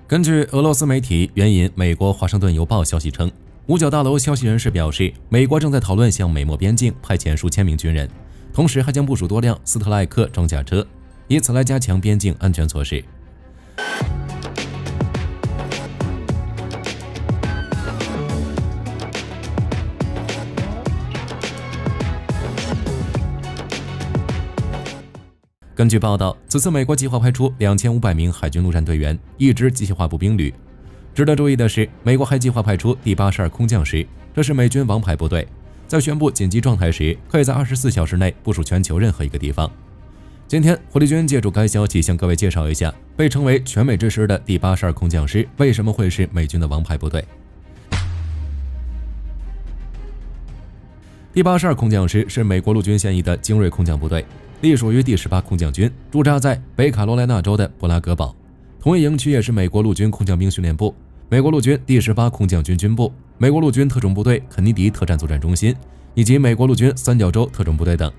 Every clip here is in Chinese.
根据俄罗斯媒体援引美国华盛顿邮报消息称，五角大楼消息人士表示，美国正在讨论向美墨边境派遣数千名军人，同时还将部署多辆斯特赖克装甲车，以此来加强边境安全措施。根据报道，此次美国计划派出2500名海军陆战队员，1支机械化步兵旅。值得注意的是，美国还计划派出第82空降师，这是美军王牌部队，在宣布紧急状态时，可以在24小时内部署全球任何一个地方。今天，火力军借助该消息向各位介绍一下，被称为全美之师的第82空降师为什么会是美军的王牌部队。第82空降师是美国陆军现役的精锐空降部队，隶属于第18空降军，驻扎在北卡罗来纳州的布拉格堡。同一营区也是美国陆军空降兵训练部、美国陆军第18空降军军部、美国陆军特种部队肯尼迪特战作战中心以及美国陆军三角洲特种部队等。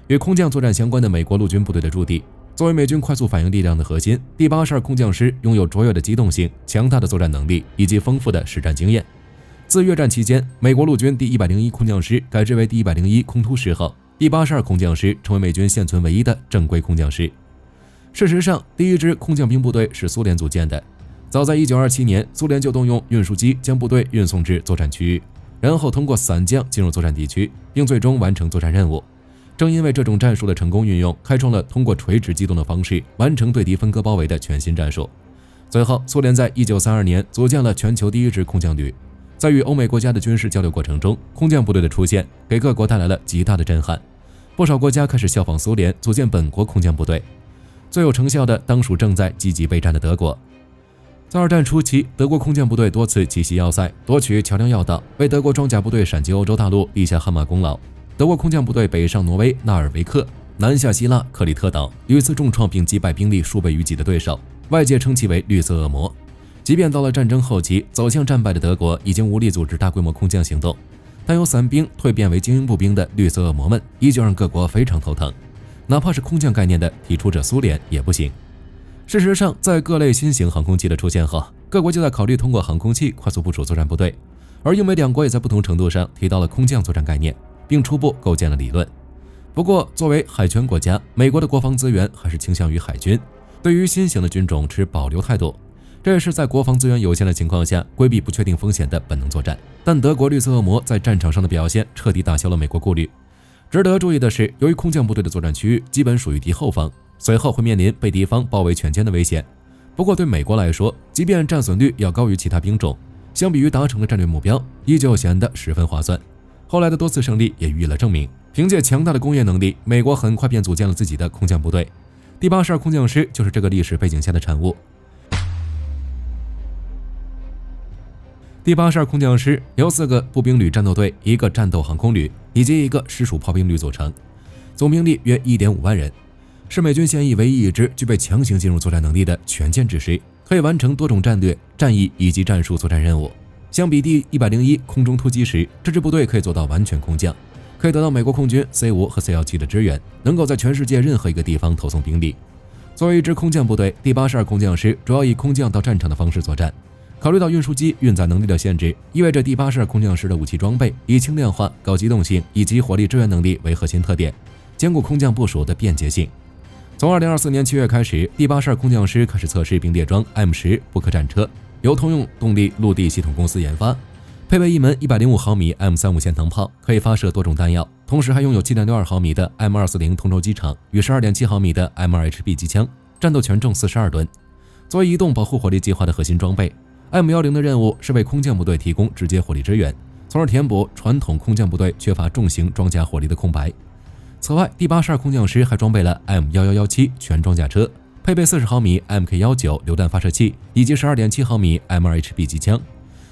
与空降作战相关的美国陆军部队的驻地，作为美军快速反应力量的核心，第82空降师拥有卓越的机动性、强大的作战能力以及丰富的实战经验。自越战期间，美国陆军第101空降师改制为第101空突师后，第82空降师成为美军现存唯一的正规空降师。事实上，第一支空降兵部队是苏联组建的。早在1927年，苏联就动用运输机将部队运送至作战区域，然后通过伞降进入作战地区，并最终完成作战任务。正因为这种战术的成功运用，开创了通过垂直机动的方式完成对敌分割包围的全新战术。随后，苏联在1932年组建了全球第一支空降旅。在与欧美国家的军事交流过程中，空降部队的出现给各国带来了极大的震撼，不少国家开始效仿苏联组建本国空降部队。最有成效的当属正在积极备战的德国。在二战初期，德国空降部队多次奇袭要塞，夺取桥梁要道，为德国装甲部队闪击欧洲大陆立下汗马功劳。德国空降部队北上挪威纳尔维克，南下希腊克里特岛，屡次重创并击败兵力数倍于己的对手，外界称其为绿色恶魔。即便到了战争后期，走向战败的德国已经无力组织大规模空降行动，但由伞兵蜕变为精英步兵的绿色恶魔们依旧让各国非常头疼，哪怕是空降概念的提出者苏联也不行。事实上，在各类新型航空器的出现后，各国就在考虑通过航空器快速部署作战部队，而英美两国也在不同程度上提到了空降作战概念，并初步构建了理论。不过，作为海权国家，美国的国防资源还是倾向于海军，对于新型的军种持保留态度。这也是在国防资源有限的情况下规避不确定风险的本能作战。但德国绿色恶魔在战场上的表现彻底打消了美国顾虑。值得注意的是，由于空降部队的作战区域基本属于敌后方，随后会面临被敌方包围全歼的危险。不过对美国来说，即便战损率要高于其他兵种，相比于达成的战略目标，依旧显得十分划算。后来的多次胜利也予以了证明。凭借强大的工业能力，美国很快便组建了自己的空降部队。第82空降师就是这个历史背景下的产物。第82空降师由4个步兵旅战斗队、1个战斗航空旅以及1个师属炮兵旅组成，总兵力约 1.5 万人，是美军现役唯一一支具备强行进入作战能力的全歼之师，可以完成多种战略、战役以及战术作战任务。相比第101空中突击师，这支部队可以做到完全空降，可以得到美国空军 C5 和 C17 的支援，能够在全世界任何一个地方投送兵力。作为一支空降部队，第82空降师主要以空降到战场的方式作战。考虑到运输机运载能力的限制，意味着第82空降师的武器装备以轻量化、高机动性以及火力支援能力为核心特点，兼顾空降部署的便捷性。从2024年7月开始，第82空降师开始测试并列装 M10 布克战车，由通用动力陆地系统公司研发，配备一门105毫米 M35线膛炮，可以发射多种弹药，同时还拥有 7.62 毫米的 M240 同轴机场与 12.7 毫米的 M2HB 机枪，战斗权重42吨。作为移动保护火力计划的核心装备，M10的任务是为空降部队提供直接火力支援，从而填补传统空降部队缺乏重型装甲火力的空白。此外，第82空降师还装备了 M1117 全装甲车，配备40毫米 MK19 榴弹发射器以及 12.7 毫米 M2HB 机枪。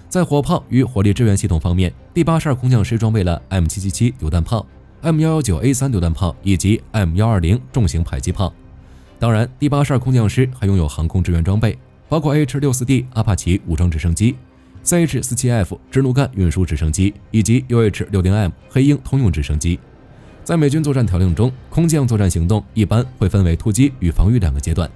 在火炮与火力支援系统方面，第82空降师装备了 M777 榴弹炮、M119A3 榴弹炮以及 M120 重型迫击炮。当然，第82空降师还拥有航空支援装备，包括 H-64D 阿帕奇武装直升机、CH-47F 支奴干运输直升机以及 UH-60M 黑鹰通用直升机。在美军作战条令中，空降作战行动一般会分为突击与防御2个阶段。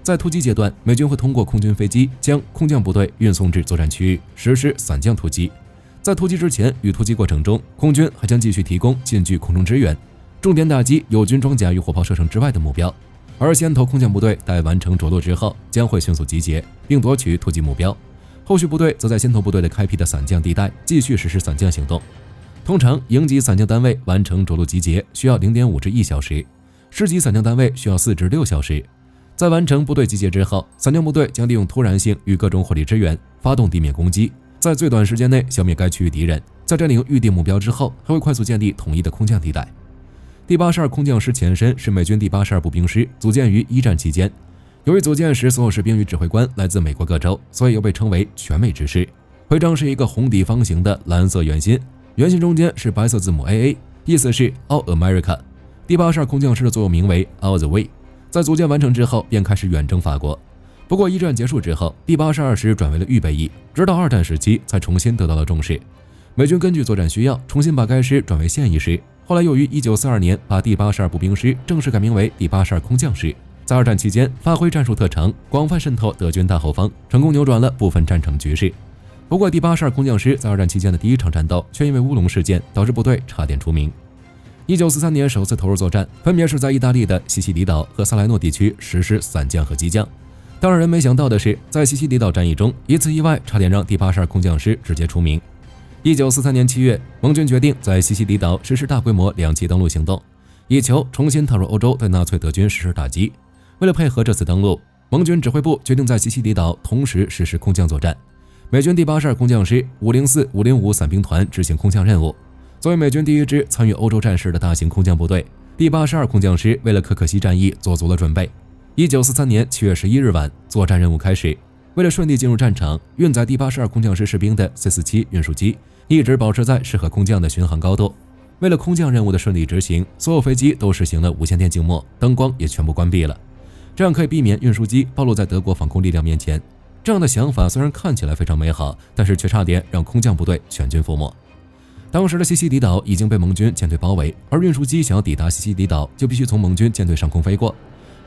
在突击阶段，美军会通过空军飞机将空降部队运送至作战区域，实施伞降突击。在突击之前与突击过程中，空军还将继续提供近距空中支援，重点打击友军装甲与火炮射程之外的目标。而先头空降部队待完成着陆之后，将会迅速集结，并夺取突击目标。后续部队则在先头部队的开辟的伞降地带继续实施伞降行动。通常，营级伞降单位完成着陆集结需要 0.5 至1小时，师级伞降单位需要4至6小时。在完成部队集结之后，伞降部队将利用突然性与各种火力支援，发动地面攻击，在最短时间内消灭该区域敌人。在占领预定目标之后，还会快速建立统一的空降地带。第82空降师前身是美军第82步兵师，组建于一战期间。由于组建时所有士兵与指挥官来自美国各州，所以又被称为全美之师。徽章是一个红底方形的蓝色圆心，圆心中间是白色字母 AA， 意思是 All America。第82空降师的座右铭为 All the Way。在组建完成之后，便开始远征法国。不过一战结束之后，第82师转为了预备役，直到二战时期才重新得到了重视。美军根据作战需要，重新把该师转为现役师。后来又于1942年把第82步兵师正式改名为第82空降师。在二战期间发挥战术特长，广泛渗透德军大后方，成功扭转了部分战场局势。不过第82空降师在二战期间的第一场战斗却因为乌龙事件导致部队差点出名。1943年首次投入作战，分别是在意大利的西西里岛和萨莱诺地区实施伞降和机降。但让人没想到的是，在西西里岛战役中，一次意外差点让第82空降师直接出名。1943年7月，盟军决定在西西里岛实施大规模2栖登陆行动，以求重新踏入欧洲对纳粹德军实施打击。为了配合这次登陆，盟军指挥部决定在西西里岛同时实施空降作战。美军第82空降师504、505伞兵团执行空降任务。作为美军第一支参与欧洲战事的大型空降部队，第82空降师为了可可西战役做足了准备。1943年7月11日晚，作战任务开始。为了顺利进入战场，运载第82空降师士兵的 C-47 运输机一直保持在适合空降的巡航高度。为了空降任务的顺利执行，所有飞机都实行了无线电静默，灯光也全部关闭了，这样可以避免运输机暴露在德国防空力量面前。这样的想法虽然看起来非常美好，但是却差点让空降部队全军覆没。当时的西西里岛已经被盟军舰队包围，而运输机想要抵达西西里岛，就必须从盟军舰队上空飞过。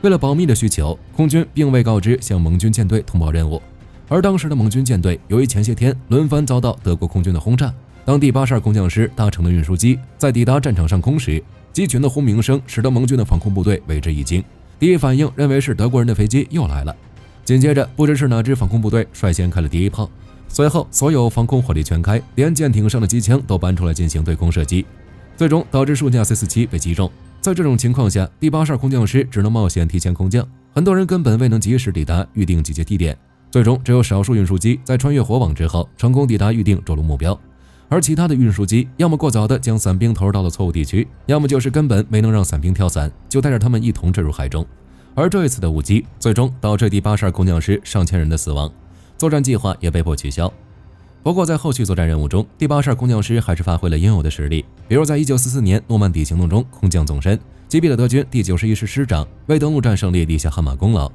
为了保密的需求，空军并未告知向盟军舰队通报任务。而当时的盟军舰队由于前些天轮番遭到德国空军的轰炸，当第82空降师搭乘的运输机在抵达战场上空时，机群的轰鸣声使得盟军的防空部队为之一惊，第一反应认为是德国人的飞机又来了。紧接着，不知是哪支防空部队率先开了第一炮。随后，所有防空火力全开，连舰艇上的机枪都搬出来进行对空射击，最终导致数架 C-47被击中。在这种情况下，第82空降师只能冒险提前空降，很多人根本未能及时抵达预定集结地点。最终，只有少数运输机在穿越火网之后成功抵达预定着陆目标，而其他的运输机要么过早的将伞兵投入到了错误地区，要么就是根本没能让伞兵跳伞，就带着他们一同坠入海中。而这一次的误击，最终导致第82空降师上千人的死亡。作战计划也被迫取消。不过在后续作战任务中，第82空降师还是发挥了应有的实力，比如在1944年诺曼底行动中空降纵深，击毙了德军第91师师长，为登陆战胜利立下汗马功劳。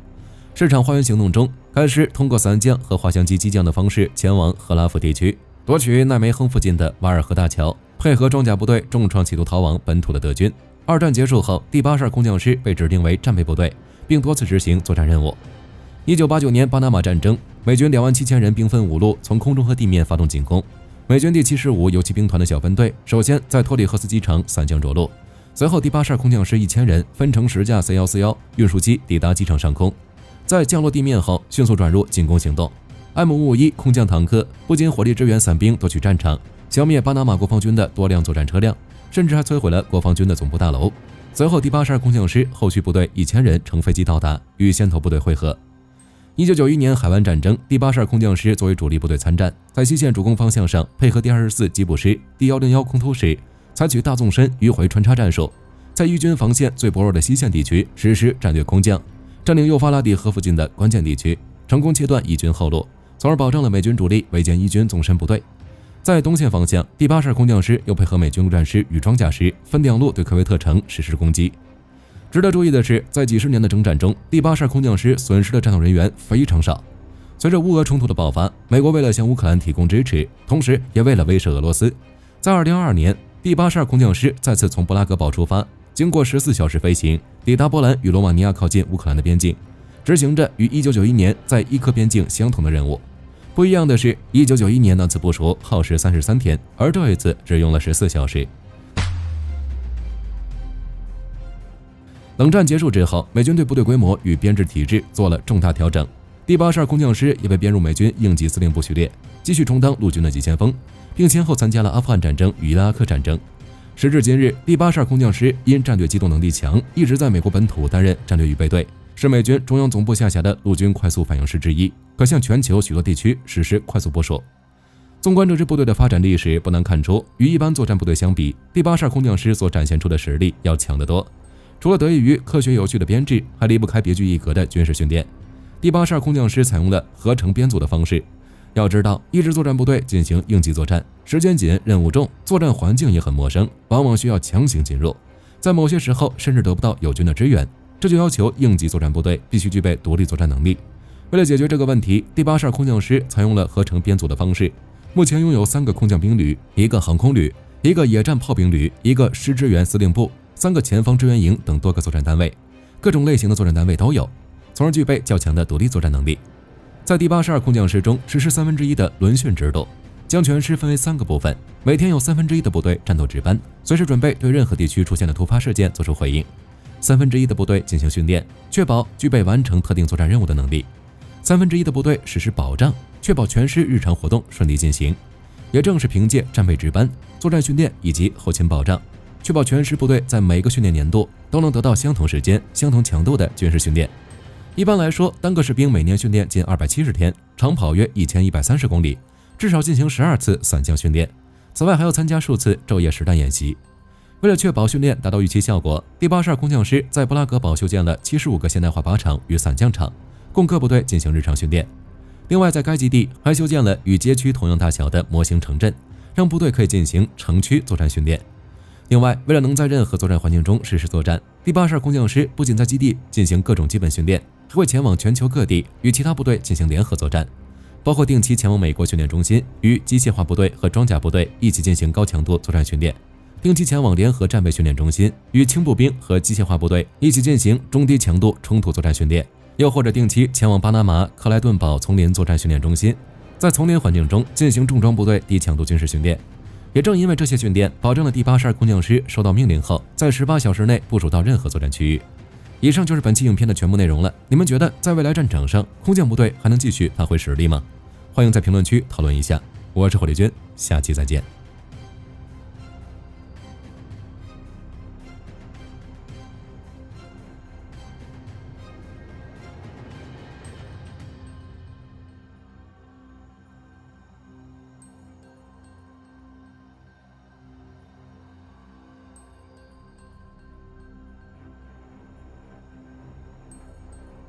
市场花园行动中，该师通过伞降和滑翔机机降的方式前往赫拉夫地区，夺取奈梅亨附近的瓦尔河大桥，配合装甲部队重创企图逃往本土的德军。二战结束后，第82空降师被指定为战备部队，并多次执行作战任务。1989年巴拿马战争，美军27000人兵分5路从空中和地面发动进攻。美军第75游骑兵团的小分队首先在托里赫斯机场伞降着陆，随后第82空降师1000人分成10架 C-141运输机抵达机场上空，在降落地面后迅速转入进攻行动。M551空降坦克不仅火力支援伞兵夺取战场，消灭巴拿马国防军的多辆作战车辆，甚至还摧毁了国防军的总部大楼。随后第82空降师后续部队1000人乘飞机到达，与先头部队会合。1991年海湾战争，第82空降师作为主力部队参战，在西线主攻方向上配合第24机步师、第101空突师，采取大纵深迂回穿插战术，在伊军防线最薄弱的西线地区实施战略空降，占领幼发拉底河附近的关键地区，成功切断伊军后路，从而保证了美军主力围歼伊军纵深部队。在东线方向，第82空降师又配合美军陆战师与装甲师分两路对科威特城实施攻击。值得注意的是，在几十年的征战中，第82空降师损失的战斗人员非常少。随着乌俄冲突的爆发，美国为了向乌克兰提供支持，同时也为了威慑俄罗斯，在2022年，第82空降师再次从布拉格堡出发，经过14小时飞行，抵达波兰与罗马尼亚靠近乌克兰的边境。执行着与1991年在伊科边境相同的任务。不一样的是，1991年那次部署耗时33天，而这一次只用了14小时。冷战结束之后，美军对部队规模与编制体制做了重大调整。第82空降师也被编入美军应急司令部序列，继续充当陆军的急先锋，并先后参加了阿富汗战争与伊拉克战争。时至今日，第82空降师因战略机动能力强，一直在美国本土担任战略预备队，是美军中央总部下辖的陆军快速反应师之一，可向全球许多地区实施快速部署。纵观这支部队的发展历史，不难看出，与一般作战部队相比，第82空降师所展现出的实力要强得多。除了得益于科学有序的编制，还离不开别具一格的军事训练。第82空降师采用了合成编组的方式。要知道，一支作战部队进行应急作战，时间紧，任务重，作战环境也很陌生，往往需要强行进入，在某些时候甚至得不到友军的支援，这就要求应急作战部队必须具备独立作战能力。为了解决这个问题，第82空降师采用了合成编组的方式。目前拥有3个空降兵旅、1个航空旅、1个野战炮兵旅、1个师支援司令部、3个前方支援营等多个作战单位，各种类型的作战单位都有，从而具备较强的独立作战能力。在第82空降师中实施1/3的轮训制度，将全师分为3个部分，每天有1/3的部队战斗值班，随时准备对任何地区出现的突发事件做出回应；1/3的部队进行训练，确保具备完成特定作战任务的能力；1/3的部队实施保障，确保全师日常活动顺利进行。也正是凭借战备值班、作战训练以及后勤保障，确保全师部队在每个训练年度都能得到相同时间、相同强度的军事训练。一般来说，单个士兵每年训练近270天，长跑约1130公里，至少进行12次伞降训练。此外，还要参加数次昼夜实弹演习。为了确保训练达到预期效果，第82空降师在布拉格堡修建了75个现代化靶场与伞降场，供各部队进行日常训练。另外，在该基地还修建了与街区同样大小的模型城镇，让部队可以进行城区作战训练。另外，为了能在任何作战环境中实施作战，第82空降师不仅在基地进行各种基本训练，还会前往全球各地与其他部队进行联合作战，包括定期前往美国训练中心与机械化部队和装甲部队一起进行高强度作战训练，定期前往联合战备训练中心与轻步兵和机械化部队一起进行中低强度冲突作战训练，又或者定期前往巴拿马克莱顿堡丛林作战训练中心，在丛林环境中进行重装部队低强度军事训练。也正因为这些训练，保证了第82空降师收到命令后，在18小时内部署到任何作战区域。以上就是本期影片的全部内容了。你们觉得在未来战场上，空降部队还能继续发挥实力吗？欢迎在评论区讨论一下。我是火力军，下期再见。